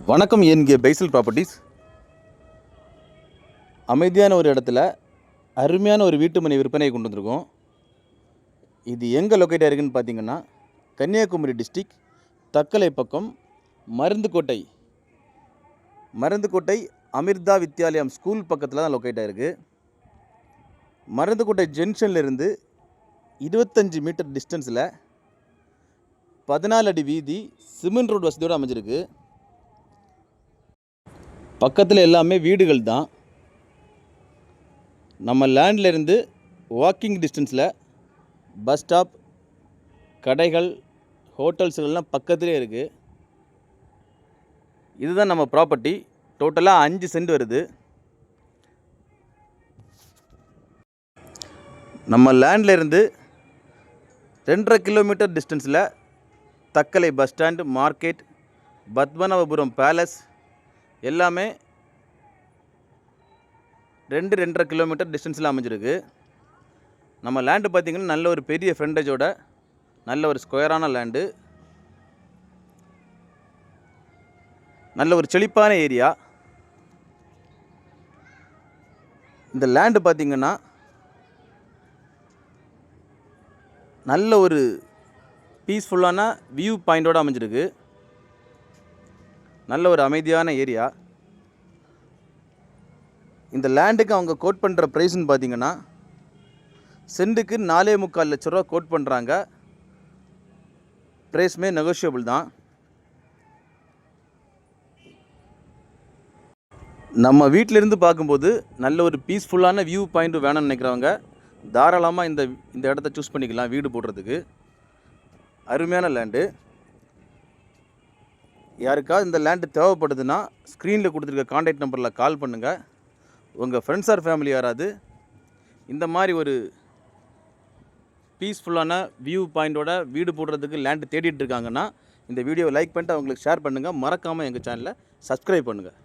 வணக்கம். என்கே பைசல் ப்ராப்பர்ட்டிஸ். அமைதியான ஒரு இடத்துல அருமையான ஒரு வீட்டு மனை விற்பனையை கொண்டு வந்திருக்கோம். இது எங்கே லொக்கேட் ஆகிருக்குன்னு பார்த்தீங்கன்னா, கன்னியாகுமரி டிஸ்ட்ரிக்ட் தக்கலை பக்கம் மருந்துக்கோட்டை அமிர்தா வித்யாலயம் ஸ்கூல் பக்கத்தில் தான் லொக்கேட் ஆகிருக்கு. மருந்துக்கோட்டை ஜங்ஷன்லேருந்து 25 மீட்டர் டிஸ்டன்ஸில் 14 அடி வீதி சிமெண்ட் ரோடு வசதியோடு அமைஞ்சிருக்கு. பக்கத்தில் எல்லாமே வீடுகள் தான். நம்ம லேண்ட்லேருந்து வாக்கிங் டிஸ்டன்ஸில் பஸ் ஸ்டாப், கடைகள், ஹோட்டல்ஸ்கள்லாம் பக்கத்துலேயே இருக்குது. இதுதான் நம்ம ப்ராப்பர்ட்டி. டோட்டலாக 5 சென்ட் வருது. நம்ம லேண்ட்லேருந்து 2.5 கிலோமீட்டர் டிஸ்டன்ஸில் Thuckalay bus stand, market, Padmanabhapuram palace எல்லாமே 2-2.5 கிலோமீட்டர் டிஸ்டன்ஸில் அமைஞ்சிருக்கு. நம்ம லேண்டு பார்த்திங்கன்னா நல்ல ஒரு பெரிய ஃப்ரண்டேஜோட நல்ல ஒரு ஸ்கொயரான லேண்டு, நல்ல ஒரு செழிப்பான ஏரியா. இந்த லேண்டு பார்த்திங்கன்னா நல்ல ஒரு பீஸ்ஃபுல்லான வியூ பாயிண்டோடு அமைஞ்சிருக்கு. நல்ல ஒரு அமைதியான ஏரியா. இந்த லேண்டுக்கு அவங்க கோட் பண்ணுற ப்ரைஸ்ன்னு பார்த்தீங்கன்னா சென்ட்டுக்கு 4.25 லட்ச ரூபா கோட் பண்ணுறாங்க. ப்ரைஸ்மே நெகோஷியபிள் தான். நம்ம வீட்டிலேருந்து பார்க்கும்போது நல்ல ஒரு பீஸ்ஃபுல்லான வியூ பாயிண்ட் வேணும்னு நினைக்கிறவங்க தாராளமாக இந்த இடத்த சூஸ் பண்ணிக்கலாம் வீடு போடுறதுக்கு. அருமையான லேண்டு. யாருக்காவது இந்த லேண்டு தேவைப்படுதுன்னா ஸ்க்ரீனில் கொடுத்துருக்க கான்டாக்ட் நம்பரில் கால் பண்ணுங்கள். உங்கள் ஃப்ரெண்ட்ஸ் ஆர் ஃபேமிலி யாராவது இந்த மாதிரி ஒரு பீஸ்ஃபுல்லான வியூ பாயிண்டோட வீடு போடுறதுக்கு லேண்டு தேடிட்டு இருக்காங்கன்னா இந்த வீடியோவை லைக் பண்ணிட்டு அவங்களுக்கு ஷேர் பண்ணுங்கள். மறக்காமல் எங்கள் சேனலை சப்ஸ்கிரைப் பண்ணுங்கள்.